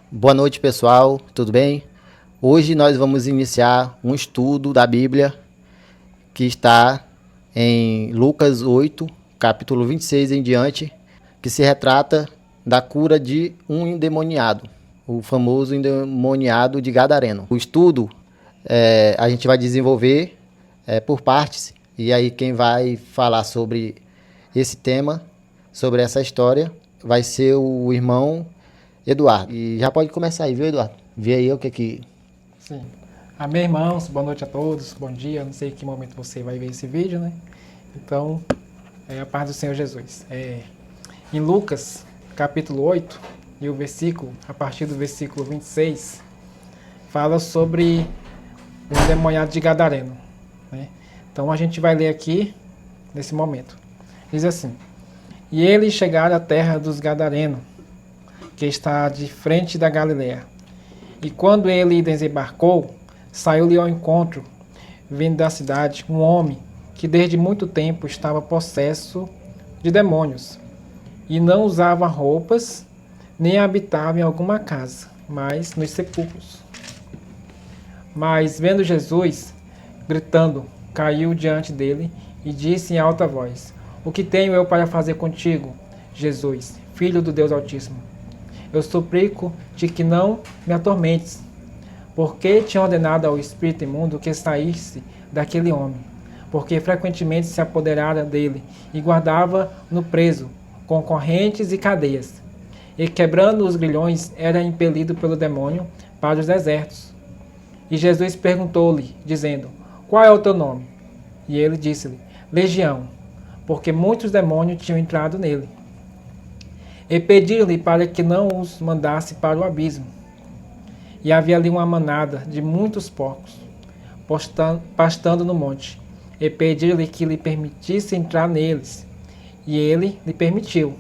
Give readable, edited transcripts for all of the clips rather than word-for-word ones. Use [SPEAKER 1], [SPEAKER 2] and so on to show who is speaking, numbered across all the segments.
[SPEAKER 1] Boa noite, pessoal, tudo bem? Hoje nós vamos iniciar um estudo da Bíblia que está em Lucas 8, capítulo 26 em diante, que se retrata da cura de um endemoniado, o famoso endemoniado de Gadareno. O estudo a gente vai desenvolver por partes, e aí quem vai falar sobre esse tema, sobre essa história, vai ser o irmão Eduardo. E já pode começar aí, viu, Eduardo? Vê aí o que que...
[SPEAKER 2] Sim. Amém, irmãos. Boa noite a todos. Bom dia. Não sei em que momento você vai ver esse vídeo, né? Então, a paz do Senhor Jesus. Em Lucas, capítulo 8, e o versículo, a partir do versículo 26, fala sobre o endemoniado de Gadareno, né? Então, a gente vai ler aqui, nesse momento. Diz assim: E eles chegaram à terra dos Gadarenos, que está de frente da Galileia. E quando ele desembarcou, saiu-lhe ao encontro, vindo da cidade, um homem que desde muito tempo estava possesso de demônios, e não usava roupas, nem habitava em alguma casa, mas nos sepulcros. Mas, vendo Jesus, gritando, caiu diante dele e disse em alta voz: O que tenho eu para fazer contigo, Jesus, Filho do Deus Altíssimo? Eu suplico-te que não me atormentes, porque tinha ordenado ao espírito imundo que saísse daquele homem, porque frequentemente se apoderara dele e guardava no preso, com correntes e cadeias. E quebrando os grilhões, era impelido pelo demônio para os desertos. E Jesus perguntou-lhe, dizendo: Qual é o teu nome? E ele disse-lhe: Legião, porque muitos demônios tinham entrado nele. E pediram-lhe para que não os mandasse para o abismo. E havia ali uma manada de muitos porcos, pastando no monte. E pediram-lhe que lhe permitisse entrar neles. E ele lhe permitiu.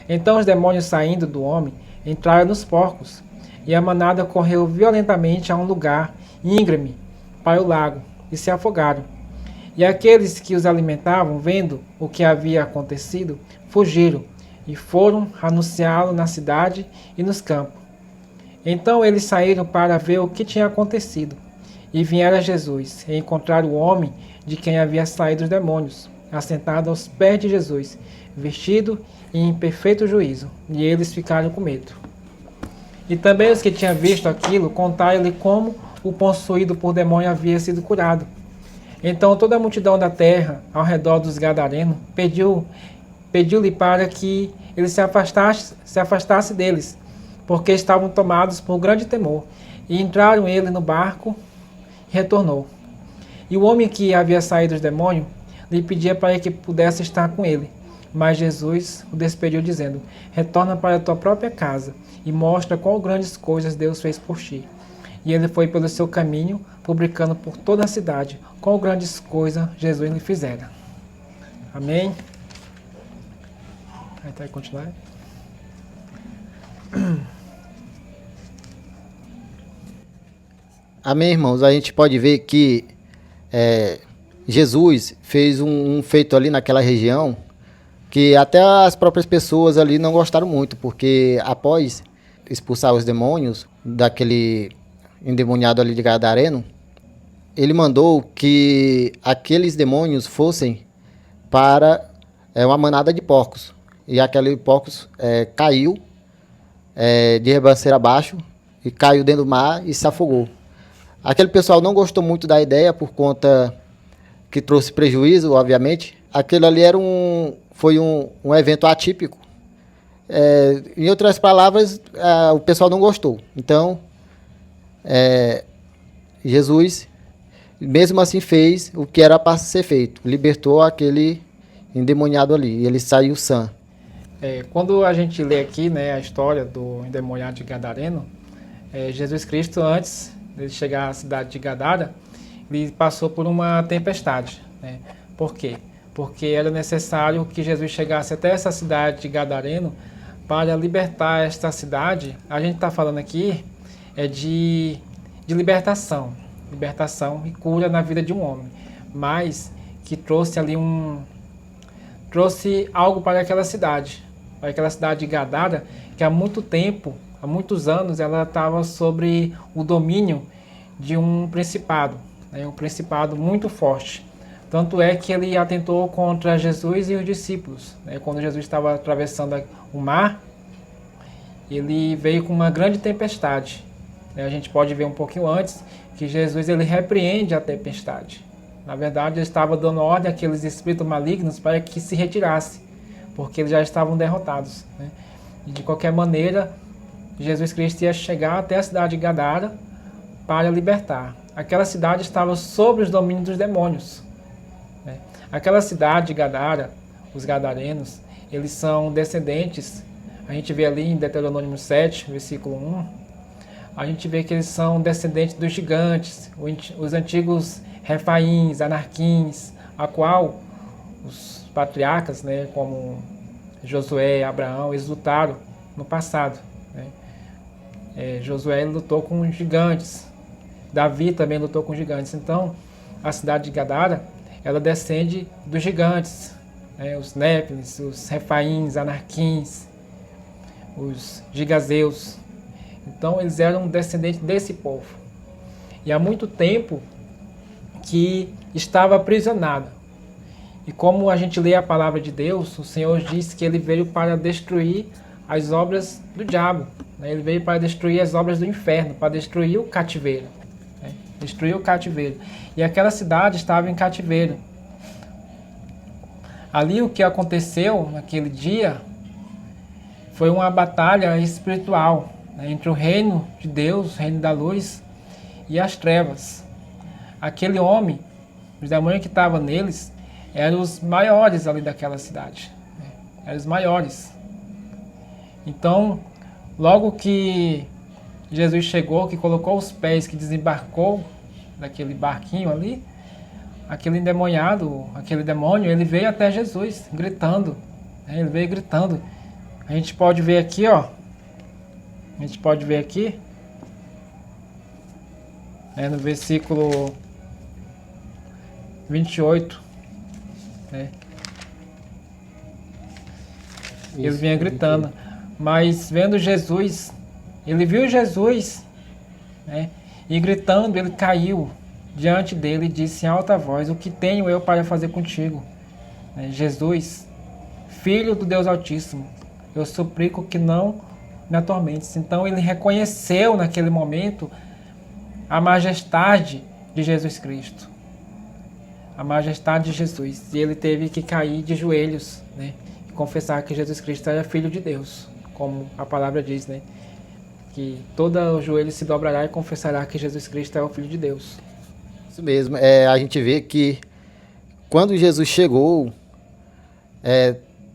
[SPEAKER 2] Então os demônios, saindo do homem, entraram nos porcos. E a manada correu violentamente a um lugar íngreme para o lago, e se afogaram. E aqueles que os alimentavam, vendo o que havia acontecido, fugiram e foram anunciá-lo na cidade e nos campos. Então eles saíram para ver o que tinha acontecido. E vieram a Jesus e encontraram o homem de quem havia saído os demônios, assentado aos pés de Jesus, vestido e em perfeito juízo. E eles ficaram com medo. E também os que tinham visto aquilo contaram-lhe como o possuído por demônio havia sido curado. Então toda a multidão da terra, ao redor dos Gadarenos, pediu-lhe para que ele se afastasse deles, porque estavam tomados por grande temor. E entraram ele no barco e retornou. E o homem que havia saído dos demônios lhe pedia para que pudesse estar com ele. Mas Jesus o despediu, dizendo: Retorna para a tua própria casa e mostra qual grandes coisas Deus fez por ti. E ele foi pelo seu caminho, publicando por toda a cidade qual grandes coisas Jesus lhe fizera. Amém? Aí tá, continuar.
[SPEAKER 1] Amém, irmãos? A gente pode ver que Jesus fez um feito ali naquela região que até as próprias pessoas ali não gostaram muito, porque após expulsar os demônios daquele endemoniado ali de Gadareno, ele mandou que aqueles demônios fossem para uma manada de porcos. E aquele porcos caiu de ribanceira abaixo e caiu dentro do mar e se afogou. Aquele pessoal não gostou muito da ideia por conta que trouxe prejuízo, obviamente. Aquilo ali foi um evento atípico. Em outras palavras, o pessoal não gostou. Então, Jesus, mesmo assim, fez o que era para ser feito. Libertou aquele endemoniado ali. E ele saiu sã.
[SPEAKER 2] Quando a gente lê aqui, né, a história do endemoniado de Gadareno, Jesus Cristo, antes de chegar à cidade de Gadara, ele passou por uma tempestade, né? Por quê? Porque era necessário que Jesus chegasse até essa cidade de Gadareno para libertar esta cidade. A gente está falando aqui de libertação e cura na vida de um homem, mas que trouxe ali trouxe algo para aquela cidade de Gadara, que há muito tempo há muitos anos, ela estava sobre o domínio de um principado, né, um principado muito forte. Tanto é que ele atentou contra Jesus e os discípulos, né, quando Jesus estava atravessando o mar, ele veio com uma grande tempestade. A gente pode ver um pouquinho antes que Jesus ele repreende a tempestade. Na verdade, ele estava dando ordem àqueles espíritos malignos para que se retirassem, porque eles já estavam derrotados, né? E de qualquer maneira, Jesus Cristo ia chegar até a cidade de Gadara para libertar. Aquela cidade estava sob os domínios dos demônios, né? Aquela cidade de Gadara, os gadarenos, eles são descendentes, a gente vê ali em Deuteronômio 7, versículo 1, a gente vê que eles são descendentes dos gigantes, os antigos Refaíns, Anarquins, a qual os patriarcas, né, como Josué, Abraão, eles lutaram no passado, né? Josué lutou com os gigantes, Davi também lutou com os gigantes. Então, a cidade de Gadara, ela descende dos gigantes, né, os Néfilis, os Refaíns, Anarquins, os Gigazeus. Então, eles eram descendentes desse povo. E há muito tempo que estava aprisionada. E como a gente lê a palavra de Deus, o Senhor disse que ele veio para destruir as obras do diabo, né? Ele veio para destruir as obras do inferno, para destruir o cativeiro, né? Destruir o cativeiro. E aquela cidade estava em cativeiro. Ali o que aconteceu naquele dia foi uma batalha espiritual, né, entre o reino de Deus, o reino da luz, e as trevas. Aquele homem, os demônios que estavam neles, eram os maiores ali daquela cidade, né? Eram os maiores. Então, logo que Jesus chegou, que colocou os pés, que desembarcou daquele barquinho ali, aquele endemoniado, aquele demônio, ele veio até Jesus, gritando, né? Ele veio gritando. A gente pode ver aqui, ó. A gente pode ver aqui, no versículo 28, né? Ele vinha gritando, mas vendo Jesus, ele viu Jesus, né? E gritando, ele caiu diante dele e disse em alta voz: o que tenho eu para fazer contigo, Jesus, Filho do Deus Altíssimo? Eu suplico que não me atormentes. Então ele reconheceu naquele momento a majestade de Jesus Cristo, a majestade de Jesus, e ele teve que cair de joelhos, né, e confessar que Jesus Cristo era Filho de Deus, como a palavra diz, né, que todo o joelho se dobrará e confessará que Jesus Cristo é o Filho de Deus.
[SPEAKER 1] Isso mesmo. A gente vê que quando Jesus chegou,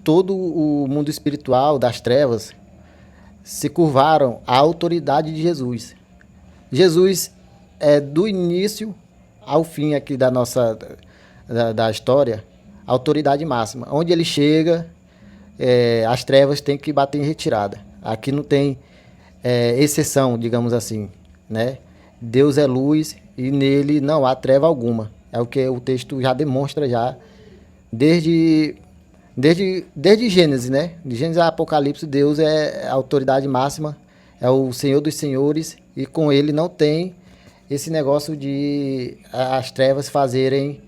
[SPEAKER 1] todo o mundo espiritual das trevas se curvaram à autoridade de Jesus. Jesus do início ao fim aqui da nossa da história, a autoridade máxima. Onde ele chega, as trevas têm que bater em retirada. Aqui não tem exceção, digamos assim, né? Deus é luz e nele não há treva alguma. É o que o texto já demonstra já desde Gênesis, né? De Gênesis a Apocalipse, Deus é a autoridade máxima, é o Senhor dos senhores, e com ele não tem esse negócio de as trevas fazerem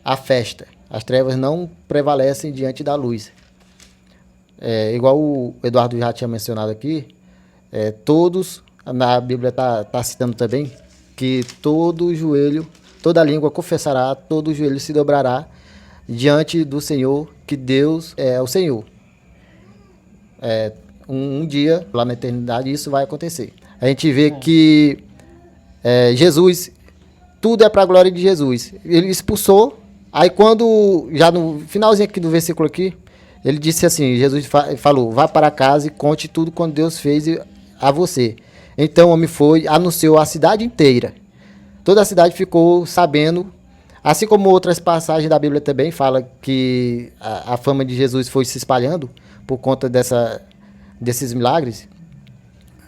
[SPEAKER 1] a festa. As trevas não prevalecem diante da luz. Igual o Eduardo já tinha mencionado aqui, todos, na Bíblia está citando também, que todo joelho, toda língua confessará, todo joelho se dobrará diante do Senhor, que Deus é o Senhor. Um dia, lá na eternidade, isso vai acontecer. A gente vê que Jesus, tudo é para a glória de Jesus. Ele expulsou, aí quando, já no finalzinho aqui do versículo aqui, ele disse assim, Jesus falou: vá para casa e conte tudo quanto Deus fez a você. Então o homem foi, anunciou a cidade inteira. Toda a cidade ficou sabendo. Assim como outras passagens da Bíblia também fala que a fama de Jesus foi se espalhando por conta desses milagres,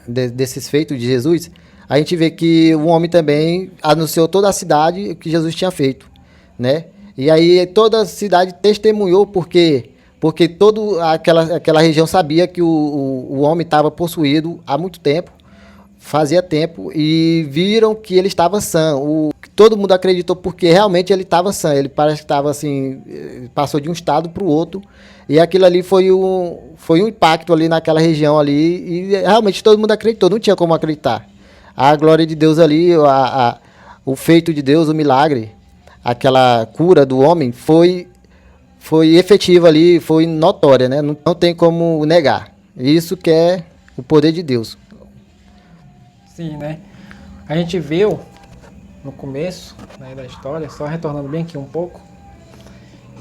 [SPEAKER 1] desses feitos de Jesus, a gente vê que o homem também anunciou toda a cidade o que Jesus tinha feito, né? E aí toda a cidade testemunhou, porque porque toda aquela região sabia que o homem estava possuído há muito tempo, fazia tempo, e viram que ele estava sã. Todo mundo acreditou porque realmente ele estava sã. Ele parece que estava assim, passou de um estado para o outro, e aquilo ali foi um impacto ali naquela região ali, e realmente todo mundo acreditou, não tinha como acreditar. A glória de Deus ali, o feito de Deus, o milagre, aquela cura do homem foi efetiva ali, foi notória, né? Não tem como negar. Isso que é o poder de Deus.
[SPEAKER 2] Sim, né? A gente viu no começo, né, da história, só retornando bem aqui um pouco,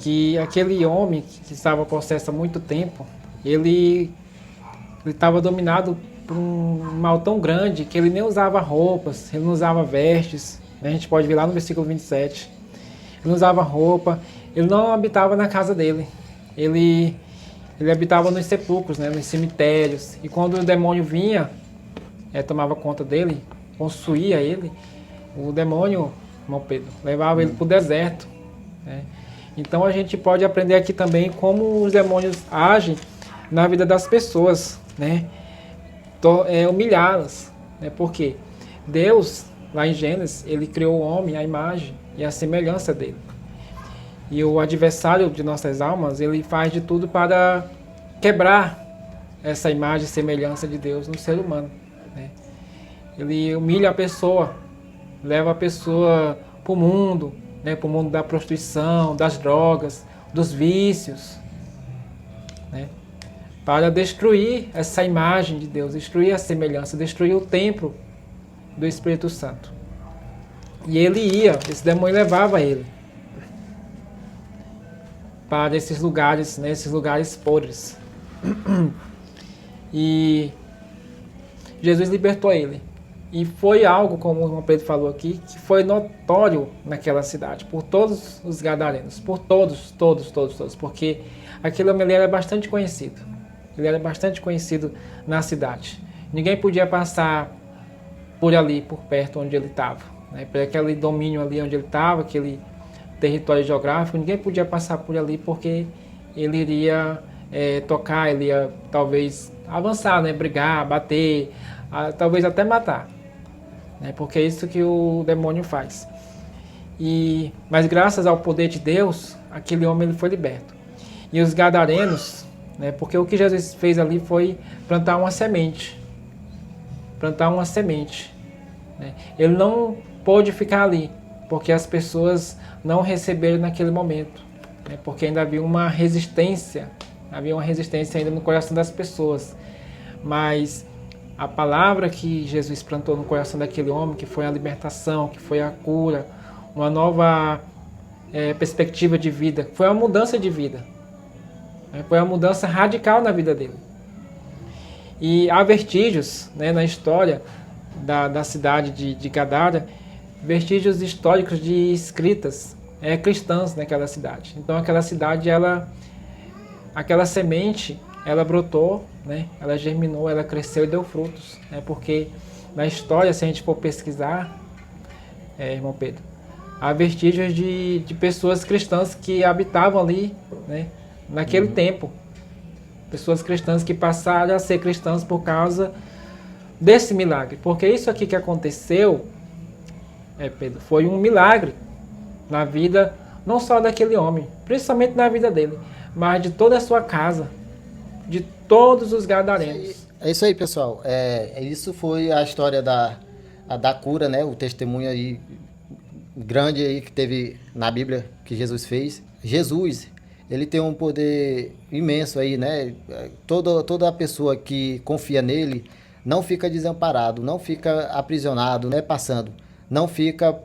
[SPEAKER 2] que aquele homem que estava possesso há muito tempo, ele estava dominado por um mal tão grande que ele nem usava roupas, ele não usava vestes, né? A gente pode ver lá no versículo 27. Ele não usava roupa, ele não habitava na casa dele, ele habitava nos sepulcros, né, nos cemitérios, e quando o demônio vinha, tomava conta dele, possuía ele, o demônio, irmão Pedro, levava ele para o deserto, né? Então a gente pode aprender aqui também como os demônios agem na vida das pessoas, né? Humilhá-las, né? Porque Deus, lá em Gênesis, ele criou o homem à imagem e à semelhança dele. E o adversário de nossas almas, ele faz de tudo para quebrar essa imagem e semelhança de Deus no ser humano, né? Ele humilha a pessoa, leva a pessoa para o mundo, né? Para o mundo da prostituição, das drogas, dos vícios, né? Para destruir essa imagem de Deus, destruir a semelhança, destruir o templo do Espírito Santo. E esse demônio levava ele para esses lugares, né, esses lugares podres. E Jesus libertou ele. E foi algo, como o irmão Pedro falou aqui, que foi notório naquela cidade, por todos os gadarenos, por todos, porque aquele homem era bastante conhecido. Ele era bastante conhecido na cidade. Ninguém podia passar por ali, por perto onde ele estava, né? Por aquele domínio ali onde ele estava, aquele território geográfico, ninguém podia passar por ali porque ele iria tocar, ele ia talvez avançar, né? Brigar, bater, talvez até matar, né? Porque é isso que o demônio faz. Mas graças ao poder de Deus, aquele homem ele foi liberto. E os gadarenos, né? Porque o que Jesus fez ali foi plantar uma semente. Né? Ele não pôde ficar ali, porque as pessoas não receberam naquele momento, né? Porque ainda havia uma resistência ainda no coração das pessoas. Mas a palavra que Jesus plantou no coração daquele homem, que foi a libertação, que foi a cura, uma nova perspectiva de vida, foi uma mudança de vida, né? Foi uma mudança radical na vida dele. E há vestígios, né, na história da cidade de Gadara, vestígios históricos de escritas cristãs naquela cidade. Então aquela cidade, aquela semente, ela brotou, né, ela germinou, ela cresceu e deu frutos, né, porque na história, se a gente for pesquisar, irmão Pedro, há vestígios de pessoas cristãs que habitavam ali, né, naquele tempo. Pessoas cristãs que passaram a ser cristãs por causa desse milagre. Porque isso aqui que aconteceu, Pedro, foi um milagre na vida, não só daquele homem, principalmente na vida dele, mas de toda a sua casa, de todos os gadarenos.
[SPEAKER 1] É isso aí, pessoal. Isso foi a história da cura, né? O testemunho aí grande aí que teve na Bíblia que Jesus fez. Jesus, ele tem um poder imenso aí, né? Toda a pessoa que confia nele não fica desamparado, não fica aprisionado, né? Não fica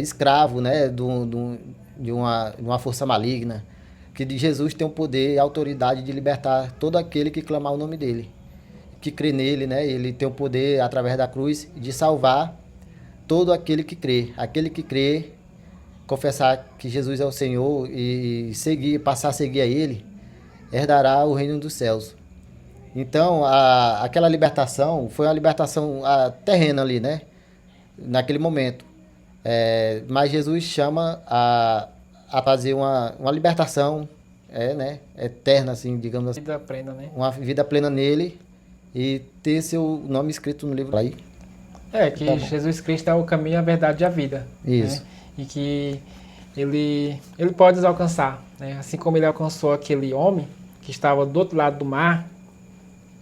[SPEAKER 1] escravo, né? De uma força maligna. Que de Jesus tem o poder e a autoridade de libertar todo aquele que clamar o nome dele, que crê nele, né? Ele tem o poder, através da cruz, de salvar todo aquele que crê. Aquele que crê, confessar que Jesus é o Senhor e passar a seguir a Ele, herdará o reino dos céus. Então, aquela libertação foi uma libertação terrena ali, né? Naquele momento. Mas Jesus chama a fazer uma libertação né, eterna, assim, digamos assim,
[SPEAKER 2] Vida plena, né?
[SPEAKER 1] uma vida plena nele e ter seu nome escrito no livro aí.
[SPEAKER 2] Que
[SPEAKER 1] Tá bom.
[SPEAKER 2] Jesus Cristo é o caminho, a verdade e a vida.
[SPEAKER 1] Isso.
[SPEAKER 2] Né? E que ele pode nos alcançar. Né? Assim como ele alcançou aquele homem que estava do outro lado do mar,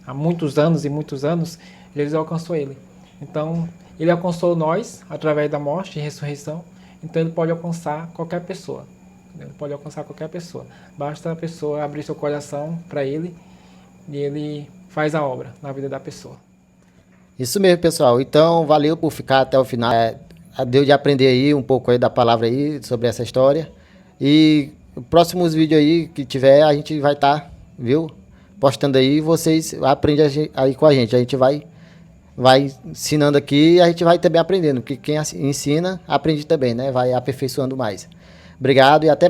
[SPEAKER 2] há muitos anos e muitos anos, Jesus alcançou ele. Então, ele alcançou nós através da morte e ressurreição. Então, ele pode alcançar qualquer pessoa. Ele pode alcançar qualquer pessoa. Basta a pessoa abrir seu coração para ele e ele faz a obra na vida da pessoa.
[SPEAKER 1] Isso mesmo, pessoal. Então, valeu por ficar até o final. Deu de aprender aí um pouco aí da palavra aí sobre essa história. E próximos vídeos aí que tiver, a gente vai estar, viu? Postando aí, vocês aprendem aí com a gente. A gente vai ensinando aqui e a gente vai também aprendendo. Porque quem ensina, aprende também, né? Vai aperfeiçoando mais. Obrigado e até